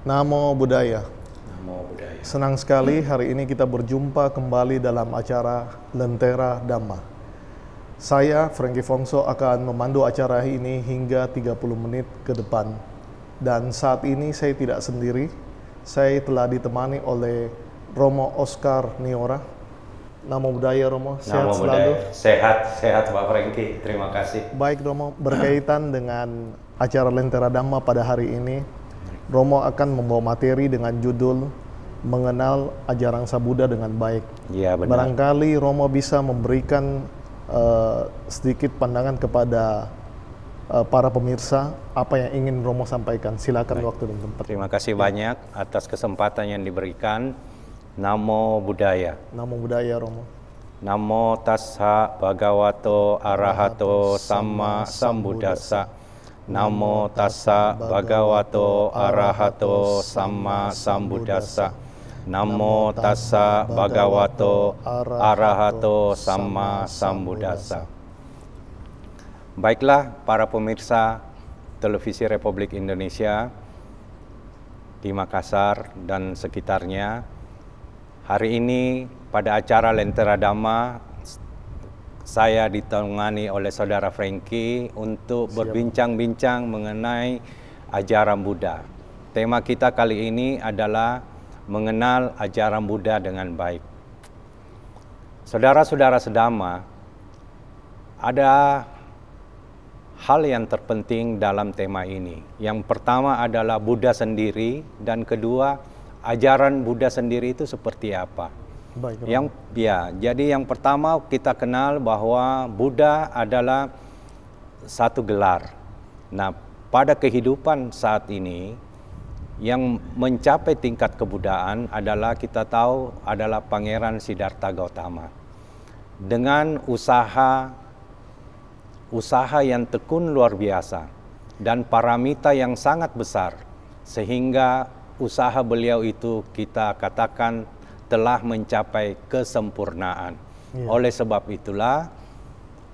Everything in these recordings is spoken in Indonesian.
Namo Buddhaya. Namo Buddhaya. Senang sekali hari ini kita berjumpa kembali dalam acara Lentera Dhamma. Saya, Frankie Fongso, akan memandu acara ini hingga 30 menit ke depan. Dan saat ini saya tidak sendiri, saya telah ditemani oleh Romo Oscar Niora. Namo Buddhaya, Romo. Sehat Namo selalu. Buddhaya. Sehat Pak Frankie. Terima kasih. Baik, Romo. Berkaitan dengan acara Lentera Dhamma pada hari ini, Romo akan membawa materi dengan judul Mengenal Ajaran Sang Buddha dengan Baik. Iya, benar. Barangkali Romo bisa memberikan sedikit pandangan kepada para pemirsa apa yang ingin Romo sampaikan. Silakan. Baik. Waktu dan tempat. Terima kasih banyak atas kesempatan yang diberikan. Namo Buddhaya. Namo Buddhaya, Romo. Namo tassa bhagavato arahato samma sambuddhassa. Namo tassa bhagavato arahato samma sambuddhassa. Namo tassa bhagavato arahato samma sambuddhassa. Baiklah para pemirsa Televisi Republik Indonesia di Makassar dan sekitarnya, hari ini pada acara Lentera Dhamma saya ditemani oleh Saudara Frankie untuk berbincang-bincang mengenai ajaran Buddha. Tema kita kali ini adalah mengenal ajaran Buddha dengan baik. Saudara-saudara sedama, ada hal yang terpenting dalam tema ini. Yang pertama adalah Buddha sendiri, dan kedua, ajaran Buddha sendiri itu seperti apa. Baik, jadi yang pertama kita kenal bahwa Buddha adalah satu gelar. Nah, pada kehidupan saat ini, yang mencapai tingkat kebudayaan adalah kita tahu adalah Pangeran Siddhartha Gautama. Dengan usaha yang tekun luar biasa dan paramita yang sangat besar, sehingga usaha beliau itu kita katakan telah mencapai kesempurnaan. Oleh sebab itulah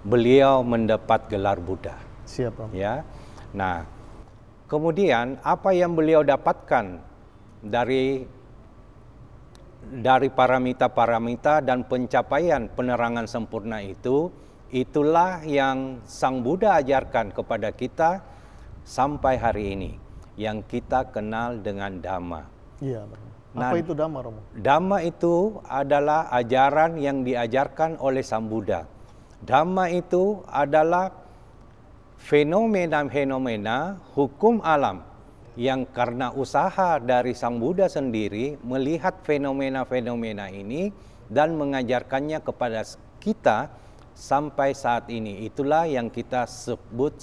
beliau mendapat gelar Buddha. Siap, Romo. Ya. Nah, kemudian apa yang beliau dapatkan dari paramita-paramita dan pencapaian penerangan sempurna itu, itulah yang Sang Buddha ajarkan kepada kita sampai hari ini, yang kita kenal dengan Dhamma. Iya, Romo. Apa itu Dhamma, Romo? Dhamma itu adalah ajaran yang diajarkan oleh Sang Buddha. Dhamma itu adalah fenomena-fenomena hukum alam yang karena usaha dari Sang Buddha sendiri melihat fenomena-fenomena ini dan mengajarkannya kepada kita sampai saat ini. Itulah yang kita sebut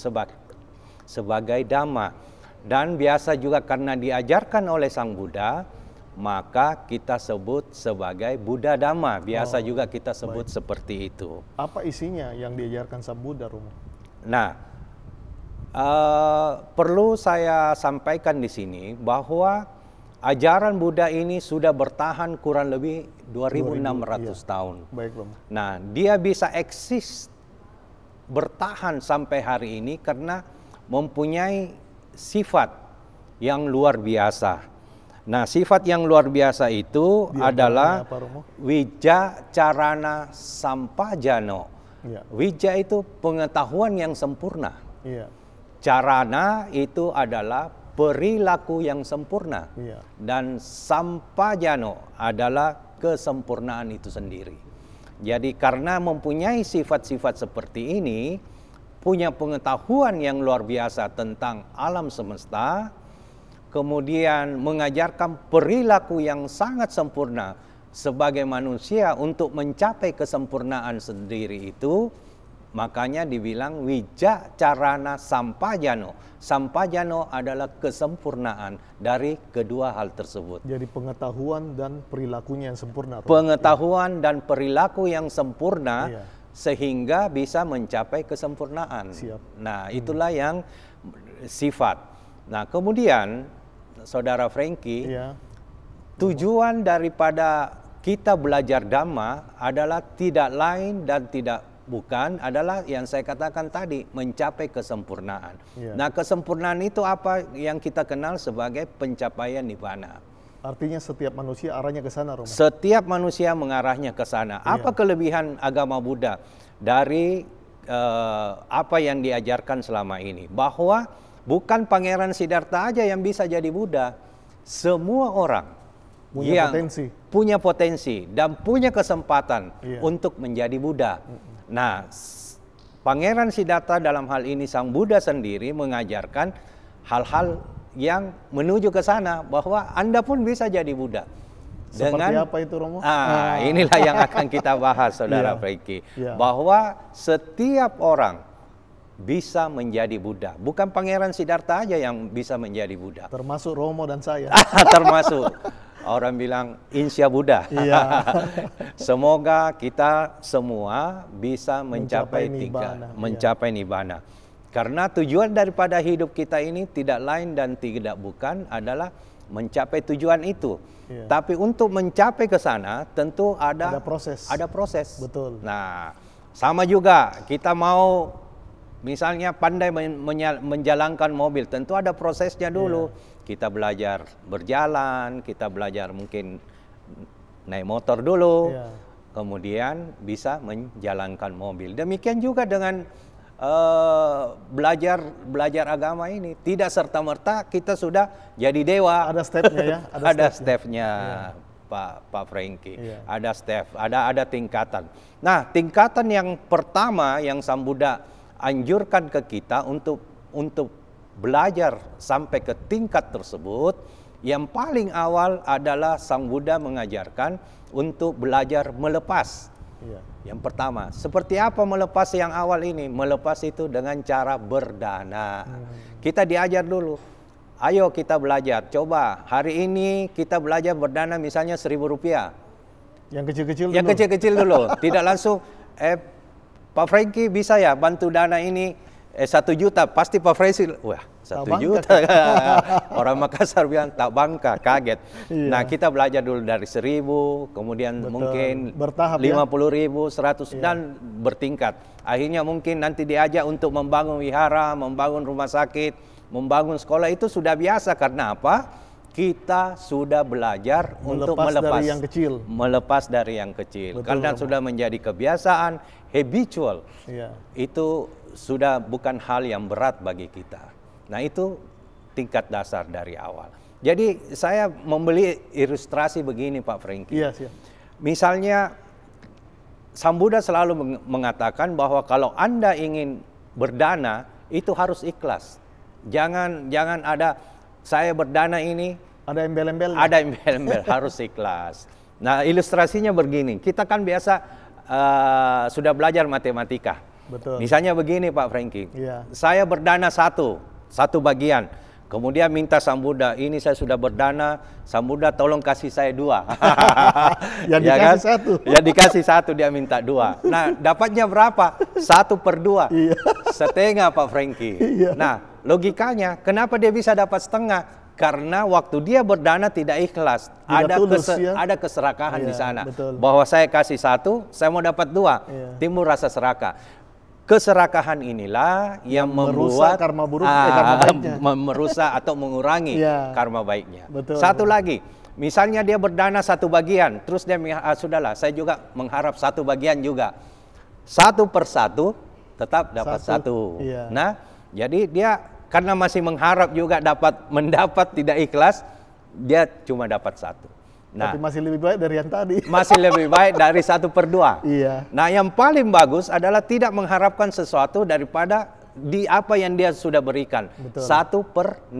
sebagai Dhamma. Dan biasa juga karena diajarkan oleh Sang Buddha, maka kita sebut sebagai Buddha Dhamma. Biasa juga kita sebut seperti itu. Apa isinya yang diajarkan Sang Buddha, Romo? Nah, perlu saya sampaikan di sini bahwa ajaran Buddha ini sudah bertahan kurang lebih 2.600 tahun. Baik, Romo. Nah, dia bisa eksis bertahan sampai hari ini karena mempunyai sifat yang luar biasa. Nah, sifat yang luar biasa itu adalah Wija Carana Sampajano. Wija itu pengetahuan yang sempurna. Carana itu adalah perilaku yang sempurna. Dan Sampajano adalah kesempurnaan itu sendiri. Jadi karena mempunyai sifat-sifat seperti ini, punya pengetahuan yang luar biasa tentang alam semesta, kemudian mengajarkan perilaku yang sangat sempurna sebagai manusia untuk mencapai kesempurnaan sendiri itu, makanya dibilang Wija Carana Sampajano. Sampajano adalah kesempurnaan dari kedua hal tersebut. Jadi pengetahuan dan perilakunya yang sempurna. Pengetahuan dan perilaku yang sempurna sehingga bisa mencapai kesempurnaan. Nah, itulah yang sifat. Nah, kemudian Saudara Frankie, tujuan daripada kita belajar Dhamma adalah tidak lain dan tidak bukan adalah yang saya katakan tadi, mencapai kesempurnaan. Iya. Nah, kesempurnaan itu apa yang kita kenal sebagai pencapaian nibbana. Artinya setiap manusia arahnya ke sana, Romo. Setiap manusia mengarahnya ke sana. Apa kelebihan agama Buddha dari apa yang diajarkan selama ini? Bahwa bukan Pangeran Siddhartha aja yang bisa jadi Buddha. Semua orang Punya yang potensi. punya potensi dan punya kesempatan untuk menjadi Buddha. Nah, Pangeran Siddhartha dalam hal ini Sang Buddha sendiri mengajarkan hal-hal yang menuju ke sana, bahwa Anda pun bisa jadi Buddha. Seperti apa itu, Romo? Inilah yang akan kita bahas, Saudara Franky. Bahwa setiap orang bisa menjadi Buddha. Bukan Pangeran Siddhartha aja yang bisa menjadi Buddha. Termasuk Romo dan saya. Termasuk. Orang bilang insya Buddha. Iya. Semoga kita semua bisa mencapai nibbana. Karena tujuan daripada hidup kita ini tidak lain dan tidak bukan adalah mencapai tujuan itu. Iya. Tapi untuk mencapai ke sana tentu ada proses. Ada proses. Betul. Nah, sama juga kita mau misalnya pandai menjalankan mobil, tentu ada prosesnya dulu. Iya. Kita belajar berjalan, kita belajar mungkin naik motor dulu, kemudian bisa menjalankan mobil. Demikian juga dengan belajar agama ini. Tidak serta-merta kita sudah jadi dewa. Ada stepnya ya? Ada stepnya, Pak Franky. Ada step, ada tingkatan. Nah, tingkatan yang pertama yang Sang Buddha anjurkan ke kita untuk belajar sampai ke tingkat tersebut, yang paling awal adalah Sang Buddha mengajarkan untuk belajar melepas. Yang pertama, seperti apa melepas yang awal ini? Melepas itu dengan cara berdana. Kita diajar dulu. Ayo kita belajar. Coba hari ini kita belajar berdana misalnya Rp1.000. Yang kecil-kecil dulu. Yang kecil-kecil dulu. Tidak langsung, Pak Franky bisa ya bantu dana ini 1 juta, pasti Pak Franky, wah 1 juta. Orang Makassar bilang tak bangka, kaget. Nah, kita belajar dulu dari 1.000, kemudian mungkin bertahap 50.000, 100 dan bertingkat. Akhirnya mungkin nanti diajak untuk membangun wihara, membangun rumah sakit, membangun sekolah, itu sudah biasa. Karena apa? Kita sudah belajar untuk melepas dari yang kecil. Melepas dari yang kecil. Betul, Karena sudah menjadi kebiasaan, habitual. Itu sudah bukan hal yang berat bagi kita. Nah, itu tingkat dasar dari awal. Jadi saya membeli ilustrasi begini, Pak Franky. Iya, siap. Misalnya Sang Buddha selalu mengatakan bahwa kalau Anda ingin berdana itu harus ikhlas. Jangan ada saya berdana ini ada embel-embel. Ada embel-embel, harus ikhlas. Nah, ilustrasinya begini. Kita kan biasa sudah belajar matematika. Betul. Misalnya begini, Pak Franky. Saya berdana satu bagian. Kemudian minta Sang Buddha, ini saya sudah berdana, Sang Buddha tolong kasih saya 2. Yang dikasih satu. Yang dikasih 1, dia minta 2. Nah, dapatnya berapa? 1/2. Setengah, Pak Franky. Nah, logikanya, kenapa dia bisa dapat setengah? Karena waktu dia berdana tidak ikhlas. Ada keserakahan di sana. Betul. Bahwa saya kasih 1, saya mau dapat 2. Timbul rasa serakah. Keserakahan inilah yang membuat karma buruk, karma baiknya. Merusak atau mengurangi karma baiknya. Betul. Satu lagi, misalnya dia berdana 1 bagian, terus dia sudahlah, saya juga mengharap 1 bagian juga. 1/1 tetap dapat 1. Nah, jadi dia karena masih mengharap juga mendapat tidak ikhlas, dia cuma dapat 1. Nah, tapi masih lebih baik dari yang tadi. Masih lebih baik dari 1/2. Nah, yang paling bagus adalah tidak mengharapkan sesuatu daripada di apa yang dia sudah berikan. 1/0.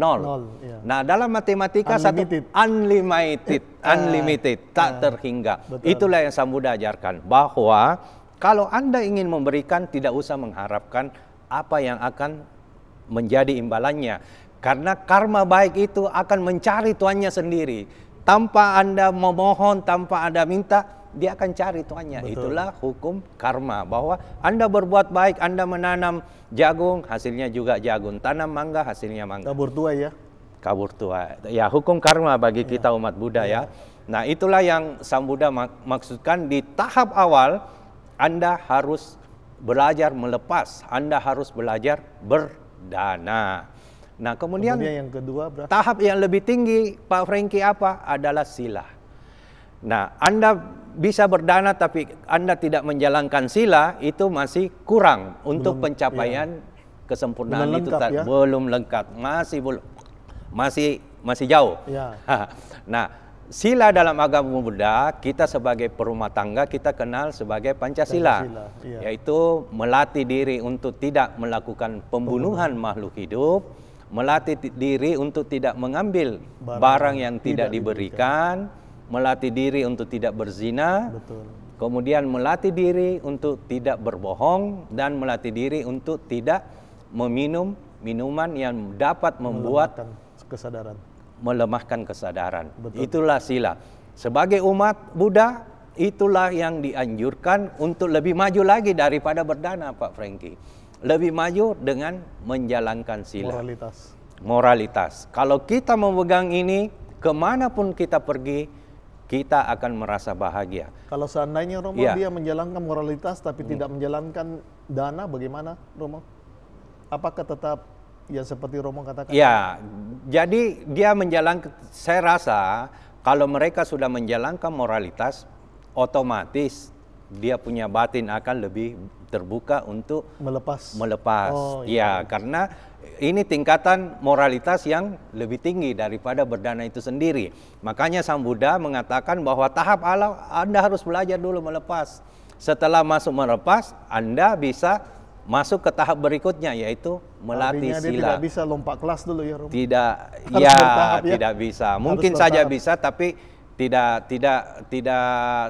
Nah, dalam matematika unlimited, tak terhingga. Itulah yang Sang Buddha ajarkan, bahwa kalau Anda ingin memberikan, tidak usah mengharapkan apa yang akan menjadi imbalannya. Karena karma baik itu akan mencari tuannya sendiri. Tanpa Anda memohon, tanpa Anda minta, dia akan cari tuannya. Itulah hukum karma, bahwa Anda berbuat baik, Anda menanam jagung, hasilnya juga jagung. Tanam mangga, hasilnya mangga. Kabur tua ya? Kabur tua. Ya, hukum karma bagi kita umat Buddha ya. Nah, itulah yang Sang Buddha maksudkan di tahap awal, Anda harus belajar melepas, Anda harus belajar berdana. Nah, kemudian yang kedua berapa? Tahap yang lebih tinggi, Pak Frankie, apa? Adalah sila. Nah, Anda bisa berdana tapi Anda tidak menjalankan sila, itu masih kurang untuk pencapaian kesempurnaan belum itu lengkap, ya? belum lengkap, masih jauh. Ya. Nah, sila dalam agama Buddha, kita sebagai perumah tangga kita kenal sebagai Pancasila, iya. yaitu melatih diri untuk tidak melakukan pembunuhan makhluk hidup, melatih diri untuk tidak mengambil barang yang tidak diberikan, melatih diri untuk tidak berzina, betul. Kemudian melatih diri untuk tidak berbohong, dan melatih diri untuk tidak meminum minuman yang dapat membuat melemahkan kesadaran. Betul. Itulah sila. Sebagai umat Buddha, itulah yang dianjurkan untuk lebih maju lagi daripada berdana, Pak Frankie. Lebih maju dengan menjalankan sila. Moralitas. Kalau kita memegang ini, kemanapun kita pergi, kita akan merasa bahagia. Kalau seandainya Romo dia menjalankan moralitas tapi tidak menjalankan dana, bagaimana Romo? Apakah tetap ya seperti Romo katakan? Ya, jadi dia menjalankan, saya rasa kalau mereka sudah menjalankan moralitas, otomatis dia punya batin akan lebih terbuka untuk melepas. Oh, iya. Ya, karena ini tingkatan moralitas yang lebih tinggi daripada berdana itu sendiri. Makanya Sang Buddha mengatakan bahwa tahap awal Anda harus belajar dulu melepas. Setelah masuk melepas, Anda bisa masuk ke tahap berikutnya, yaitu melatih artinya sila. Dia tidak bisa lompat kelas dulu ya, Romo? Tidak, tidak bisa. Mungkin saja bisa, tapi tidak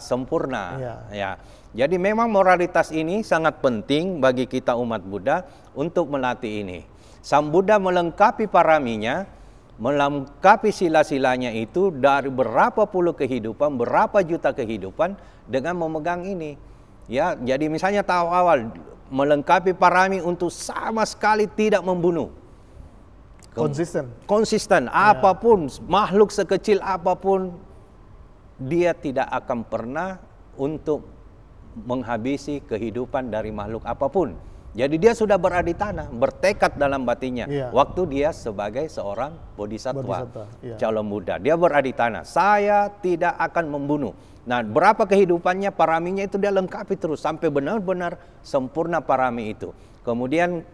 sempurna. Ya. Jadi memang moralitas ini sangat penting bagi kita umat Buddha untuk melatih ini. Sang Buddha melengkapi paraminya, melengkapi sila-silanya itu dari berapa puluh kehidupan, berapa juta kehidupan dengan memegang ini. Ya, jadi misalnya tahap awal melengkapi parami untuk sama sekali tidak membunuh. Konsisten. Apapun, makhluk sekecil apapun, dia tidak akan pernah untuk menghabisi kehidupan dari makhluk apapun. Jadi dia sudah beraditana, bertekad dalam batinnya. Waktu dia sebagai seorang bodhisattva. Calon Buddha, dia beraditana, saya tidak akan membunuh. Nah, berapa kehidupannya, paraminya itu dia lengkapi terus sampai benar-benar sempurna parami itu. Kemudian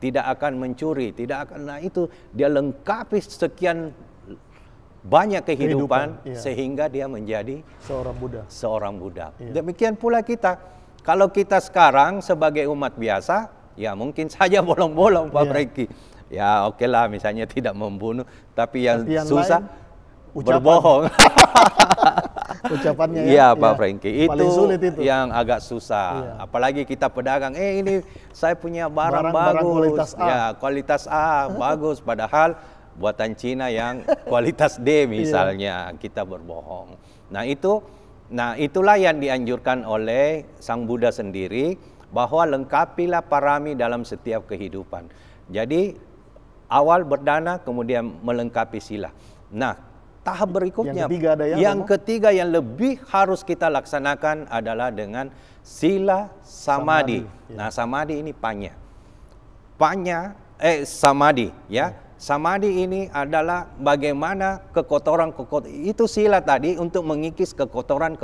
tidak akan mencuri, tidak akan, nah itu dia lengkapi sekian banyak kehidupan sehingga dia menjadi seorang Buddha. Demikian pula kita. Kalau kita sekarang sebagai umat biasa, ya mungkin saja bolong-bolong, Pak Frankie. Ya oke lah, misalnya tidak membunuh, tapi yang susah berbohong. Ucapannya ya, Pak Frankie, itu sulit itu yang agak susah. Apalagi kita pedagang, ini saya punya barang bagus, kualitas A bagus, padahal buatan Cina yang kualitas D misalnya, kita berbohong. Nah, itulah yang dianjurkan oleh Sang Buddha sendiri, bahwa lengkapilah parami dalam setiap kehidupan. Jadi awal berdana, kemudian melengkapi sila. Nah, tahap berikutnya, yang ketiga yang lebih harus kita laksanakan adalah dengan sila samadhi. Nah, samadhi ini samadhi ya. Samadhi ini adalah bagaimana kekotoran itu sila tadi untuk mengikis kekotoran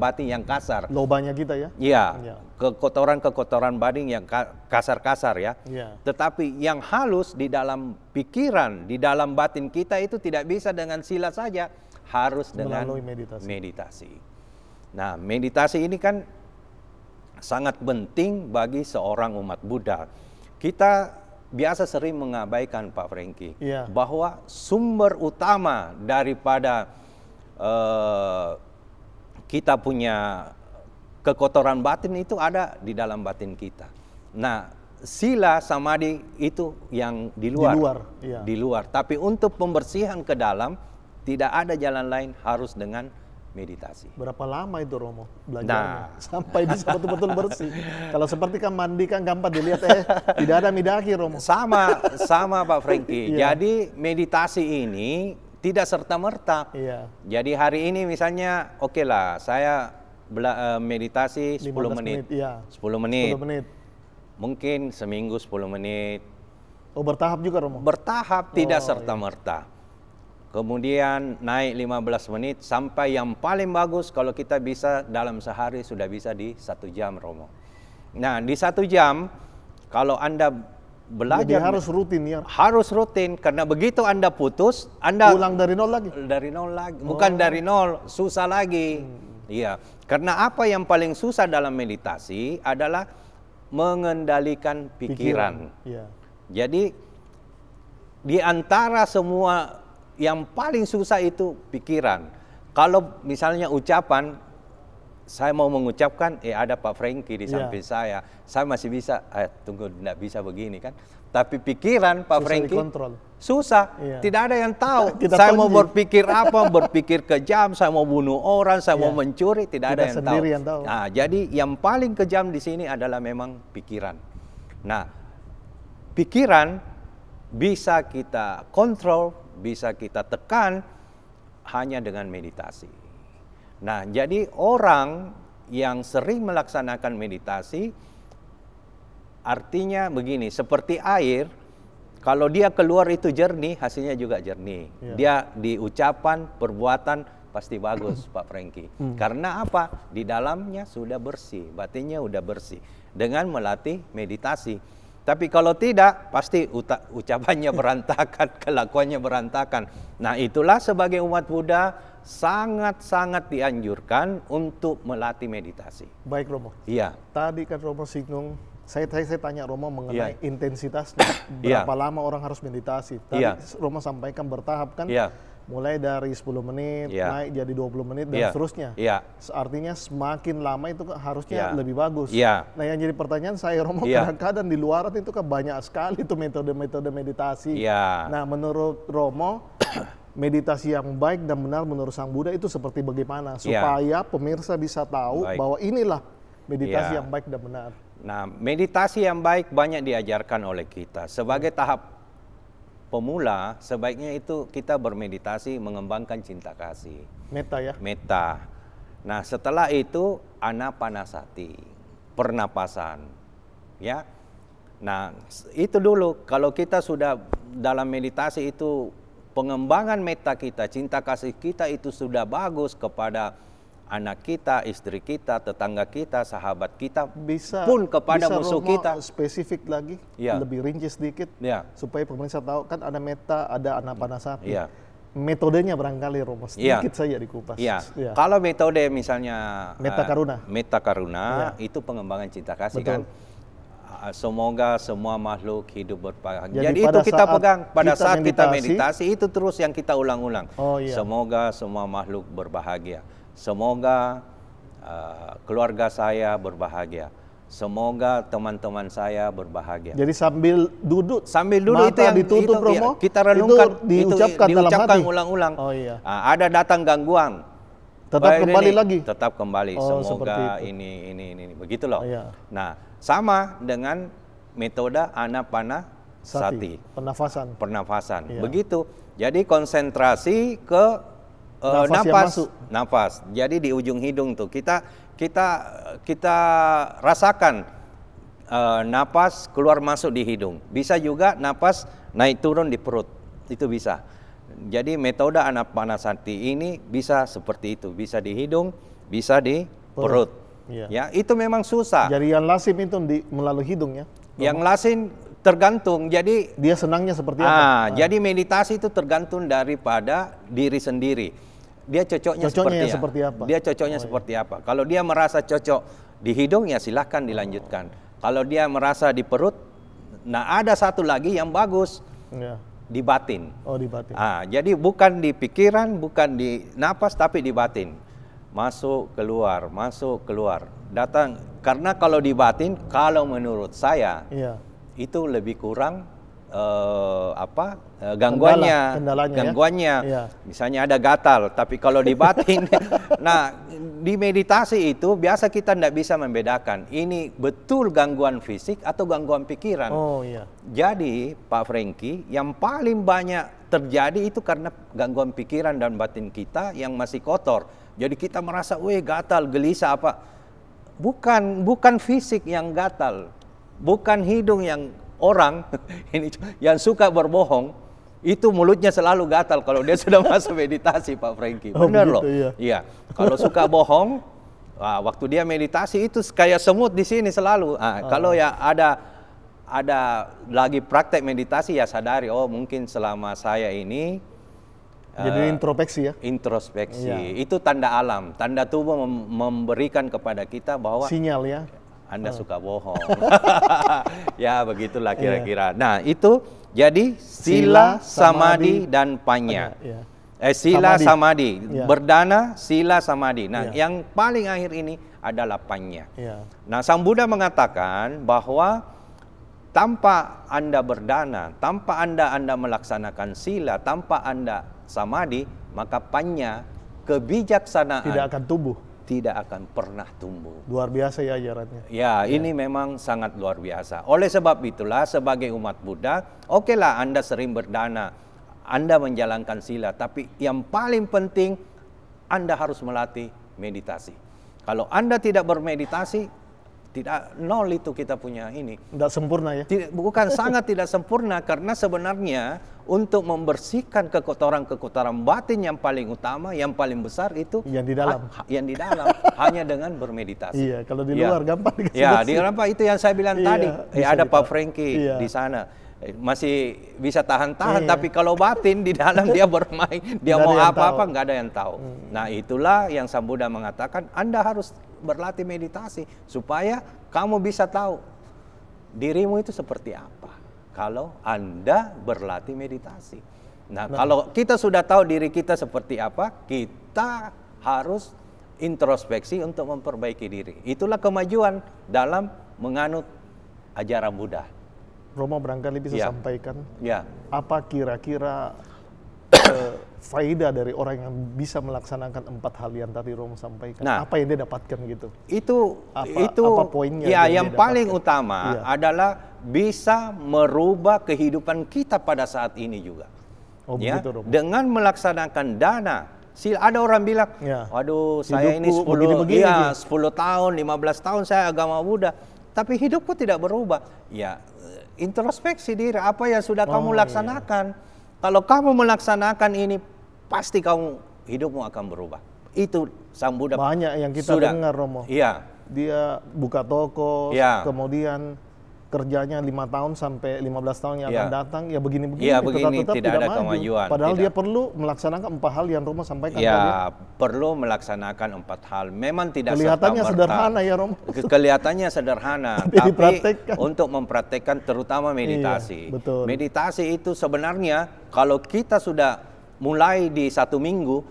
batin yang kasar. Lobanya kita ya? Iya, kekotoran batin yang kasar-kasar ya. Tetapi yang halus di dalam pikiran, di dalam batin kita itu tidak bisa dengan sila saja, harus dengan meditasi. Nah, meditasi ini kan sangat penting bagi seorang umat Buddha. Kita biasa sering mengabaikan, Pak Frankie, bahwa sumber utama daripada kita punya kekotoran batin itu ada di dalam batin kita. Nah, sila samadhi itu yang di luar. Tapi untuk pembersihan ke dalam, tidak ada jalan lain, harus dengan meditasi. Berapa lama itu Romo belajarnya sampai bisa betul-betul bersih? Kalau seperti kan mandi kan gampang dilihat, tidak ada midaki Romo. Sama Pak Frankie. Jadi meditasi ini tidak serta-merta. Jadi hari ini misalnya, oke lah, saya meditasi 10 menit. 10 menit. Mungkin seminggu 10 menit. Oh, bertahap juga Romo? Bertahap, tidak serta-merta. Kemudian naik 15 menit sampai yang paling bagus kalau kita bisa dalam sehari sudah bisa di 1 jam Romo. Nah, di 1 jam kalau Anda belajar. Jadi harus rutin ya? Harus rutin, karena begitu Anda putus, Anda ulang dari nol lagi? Dari nol lagi, bukan dari nol, susah lagi. Iya, karena apa yang paling susah dalam meditasi adalah mengendalikan pikiran. Ya. Jadi di antara semua yang paling susah itu pikiran. Kalau misalnya ucapan, saya mau mengucapkan, ada Pak Franky di samping saya masih bisa, tunggu, tidak bisa begini kan. Tapi pikiran Pak Franky susah, tidak ada yang tahu. Saya mau berpikir apa, berpikir kejam, saya mau bunuh orang, saya mau mencuri, tidak ada yang tahu. Nah, jadi yang paling kejam di sini adalah memang pikiran. Nah, pikiran bisa kita kontrol, bisa kita tekan hanya dengan meditasi. Nah, jadi orang yang sering melaksanakan meditasi, artinya begini, seperti air, kalau dia keluar itu jernih, hasilnya juga jernih. Dia di ucapan, perbuatan pasti bagus, Pak Franky. Karena apa? Di dalamnya sudah bersih, batinnya sudah bersih. Dengan melatih meditasi. Tapi kalau tidak, pasti ucapannya berantakan, kelakuannya berantakan. Nah, itulah sebagai umat Buddha sangat-sangat dianjurkan untuk melatih meditasi. Baik Romo. Iya. Tadi kan Romo singgung, saya tanya Romo mengenai intensitasnya. Berapa lama orang harus meditasi. Tadi Romo sampaikan bertahap kan. Mulai dari 10 menit, naik jadi 20 menit, dan seterusnya. Artinya semakin lama itu harusnya lebih bagus. Nah, yang jadi pertanyaan saya, Romo, kadang-kadang di luaran itu kan banyak sekali itu metode-metode meditasi. Nah, menurut Romo, meditasi yang baik dan benar menurut Sang Buddha itu seperti bagaimana? Supaya pemirsa bisa tahu bahwa inilah meditasi yang baik dan benar. Nah, meditasi yang baik banyak diajarkan oleh kita. Sebagai tahap pemula, sebaiknya itu kita bermeditasi mengembangkan cinta kasih. Metta ya? Metta. Nah, setelah itu anapanasati, pernapasan. Ya. Nah, itu dulu. Kalau kita sudah dalam meditasi itu, pengembangan metta kita, cinta kasih kita itu sudah bagus kepada anak kita, istri kita, tetangga kita, sahabat kita, pun kepada musuh kita. Spesifik lagi, lebih rinci sedikit, supaya pemirsa tahu kan ada metta, ada anapanasati. Metodenya barangkali Romo sedikit saja dikupas. Kalau metode misalnya metta karuna, itu pengembangan cinta kasih. Betul. Kan. Semoga semua makhluk hidup berbahagia. Jadi itu kita pegang pada saat kita meditasi, itu terus yang kita ulang-ulang. Semoga semua makhluk berbahagia. Semoga keluarga saya berbahagia. Semoga teman-teman saya berbahagia. Jadi sambil duduk itu yang ditutup, Romo, kita renungkan, diucapkan ulang-ulang. Ada datang gangguan, tetap kembali lagi. Tetap kembali. Semoga ini begitu loh. Nah, sama dengan metode anapanasati, pernafasan. Begitu. Jadi konsentrasi ke nafas. Jadi di ujung hidung tuh kita rasakan napas keluar masuk di hidung. Bisa juga napas naik turun di perut. Itu bisa. Jadi metode anapanasati ini bisa seperti itu, bisa di hidung, bisa di perut. Ya, itu memang susah. Jadi yang lazim itu melalui hidung ya. Yang lazim tergantung. Jadi dia senangnya seperti apa? Jadi meditasi itu tergantung daripada diri sendiri. Dia cocoknya seperti apa? Dia cocoknya seperti apa? Kalau dia merasa cocok di hidung, ya silahkan dilanjutkan. Kalau dia merasa di perut, nah ada satu lagi yang bagus, di batin. Di batin. Jadi bukan di pikiran, bukan di napas, tapi di batin. Masuk keluar, datang. Karena kalau di batin, kalau menurut saya, itu lebih kurang gangguannya. Misalnya ada gatal, tapi kalau di batin, nah di meditasi itu biasa kita tidak bisa membedakan ini betul gangguan fisik atau gangguan pikiran. Jadi Pak Franky, yang paling banyak terjadi itu karena gangguan pikiran dan batin kita yang masih kotor. Jadi kita merasa, gatal, gelisah apa? Bukan fisik yang gatal. bukan hidung yang orang ini yang suka berbohong, itu mulutnya selalu gatal kalau dia sudah masuk meditasi, Pak Franky. Benar loh. Iya. Iya. Kalau suka bohong, waktu dia meditasi itu kayak semut di sini selalu. Kalau ya ada lagi praktek meditasi ya sadari, oh mungkin selama saya ini jadi introspeksi ya. Introspeksi. Iya. Itu tanda alam, tanda tubuh memberikan kepada kita bahwa Sinyal ya. Anda suka bohong. Ya begitulah kira-kira. Nah itu jadi sila, samadhi, dan panya. Sila, samadhi. Berdana, sila, samadhi. Nah yang paling akhir ini adalah panya. Nah Sang Buddha mengatakan bahwa tanpa Anda berdana, tanpa Anda melaksanakan sila, tanpa Anda samadhi, maka panya, kebijaksanaan tidak akan tumbuh. Tidak akan pernah tumbuh. Luar biasa ya ajarannya. Ya, ini memang sangat luar biasa. Oleh sebab itulah sebagai umat Buddha, okelah Anda sering berdana, Anda menjalankan sila, tapi yang paling penting Anda harus melatih meditasi. Kalau Anda tidak bermeditasi, tidak nol itu kita punya ini. Tidak sempurna ya? Bukan sangat tidak sempurna, karena sebenarnya untuk membersihkan kekotoran-kekotoran batin yang paling utama, yang paling besar itu yang di dalam. Yang di dalam hanya dengan bermeditasi. Iya, kalau di luar gampang dikasih ya, di luar itu yang saya bilang tadi. Ada Pak Franky di sana. Masih bisa tahan-tahan, tapi kalau batin di dalam dia bermain, dia mau apa-apa nggak ada yang tahu. Nah itulah yang Sang Buddha mengatakan, Anda harus berlatih meditasi supaya kamu bisa tahu dirimu itu seperti apa kalau Anda berlatih meditasi. Nah kalau kita sudah tahu diri kita seperti apa, kita harus introspeksi untuk memperbaiki diri. Itulah kemajuan dalam menganut ajaran Buddha. Romo barangkali bisa sampaikan apa kira-kira faedah dari orang yang bisa melaksanakan 4 hal yang tadi Romo sampaikan. Nah, apa yang dia dapatkan gitu? Apa poinnya? Ya, yang paling utama adalah bisa merubah kehidupan kita pada saat ini juga. Oh, begitu, Romo. Dengan melaksanakan dana. Ada orang bilang, waduh saya ini 10 tahun, 15 tahun saya agama Buddha, tapi hidupku tidak berubah. Ya, introspeksi diri, apa yang sudah kamu laksanakan. Kalau kamu melaksanakan ini, pasti hidupmu akan berubah. Itu Sang Buddha. Banyak yang kita dengar, Romo. Iya. Dia buka toko, kemudian kerjanya 5 tahun sampai 15 tahun yang akan datang, ya begini-begini. Ya, begini tetap tidak ada kemajuan. Padahal dia perlu melaksanakan 4 hal yang Romo sampaikan tadi. Ya, perlu melaksanakan 4 hal. Memang tidak kelihatannya sederhana ya, Romo. Kelihatannya sederhana, tapi untuk mempraktekkan terutama meditasi. Betul. Meditasi itu sebenarnya kalau kita sudah mulai di 1 minggu,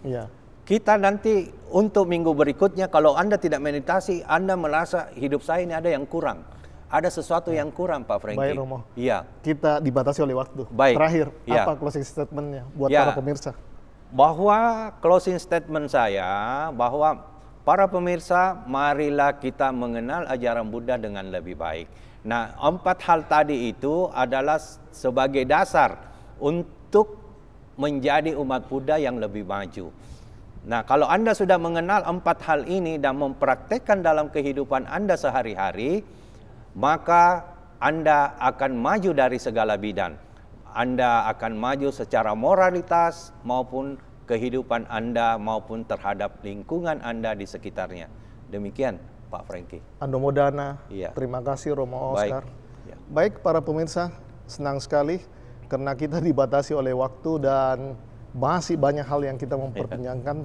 kita nanti untuk minggu berikutnya kalau Anda tidak meditasi, Anda merasa hidup saya ini ada yang kurang. Ada sesuatu yang kurang, Pak Franky. Baik, Romo. Iya. Kita dibatasi oleh waktu. Baik. Terakhir, apa closing statement-nya buat para pemirsa? Bahwa closing statement saya, bahwa para pemirsa, marilah kita mengenal ajaran Buddha dengan lebih baik. Nah, 4 hal tadi itu adalah sebagai dasar untuk menjadi umat Buddha yang lebih maju. Nah, kalau Anda sudah mengenal 4 hal ini dan mempraktekkan dalam kehidupan Anda sehari-hari, maka Anda akan maju dari segala bidang. Anda akan maju secara moralitas maupun kehidupan Anda maupun terhadap lingkungan Anda di sekitarnya. Demikian, Pak Franky. Ando Modana, terima kasih Romo Oscar. Baik para pemirsa, senang sekali karena kita dibatasi oleh waktu dan masih banyak hal yang kita memperbincangkan.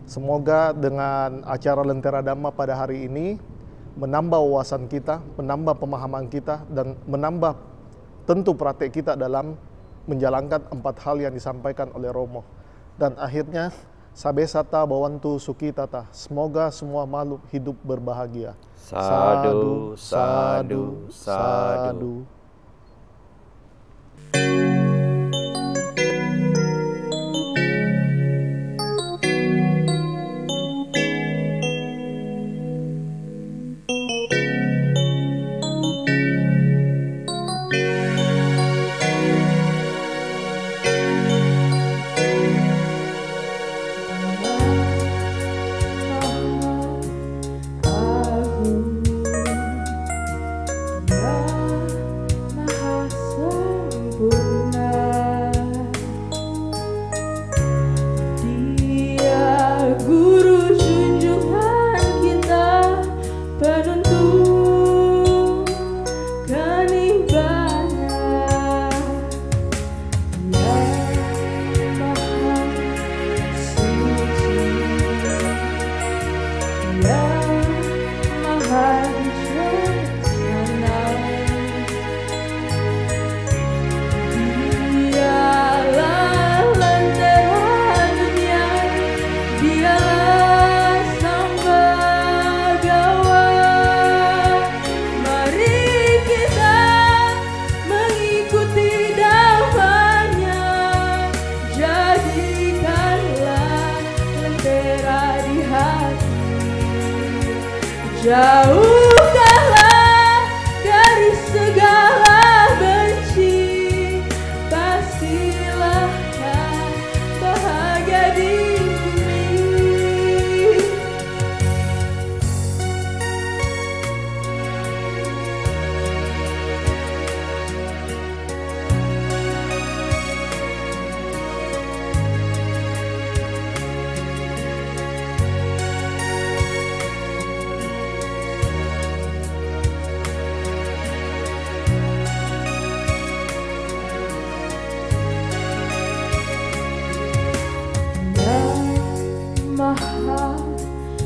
Semoga dengan acara Lentera Dhamma pada hari ini menambah wawasan kita, menambah pemahaman kita, dan menambah tentu praktek kita dalam menjalankan 4 hal yang disampaikan oleh Romo. Dan akhirnya, Sabe Sata Bawantu Sukitata, semoga semua makhluk hidup berbahagia. Sadu, sadu, sadu. Jauhkanlah dari segala benci, pastilah kau bahagia di bumi. Maha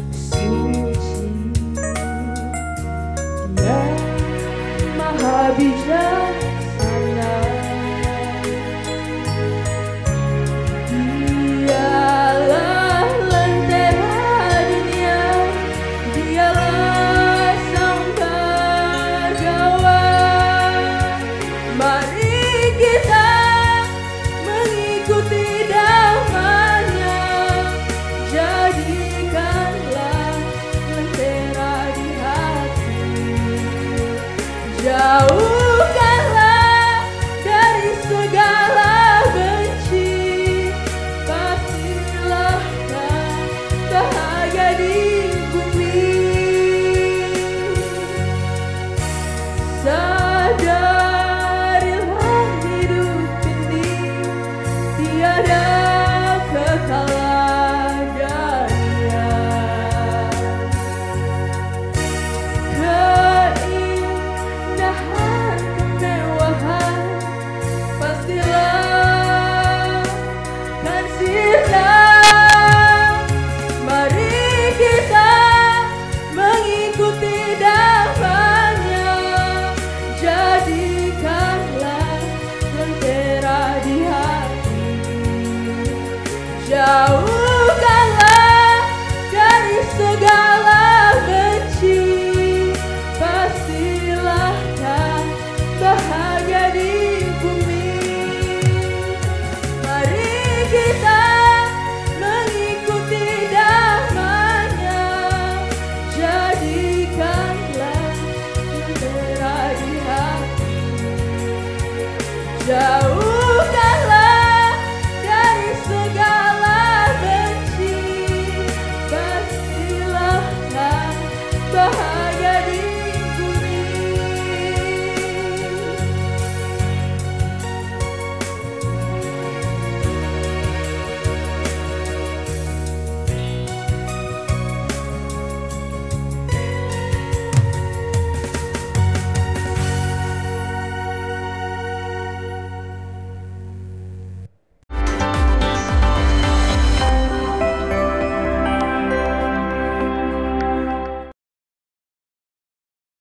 suci, Dia Maha bijaksana, Dialah lentera dunia, Dialah sang pegawai. Mari kita mengikuti damanya, jadikanlah lentera di hati. Jauhkanlah dari segala benci, pastilah kau bahagia di bumi. Sadarilah hidup ini tiada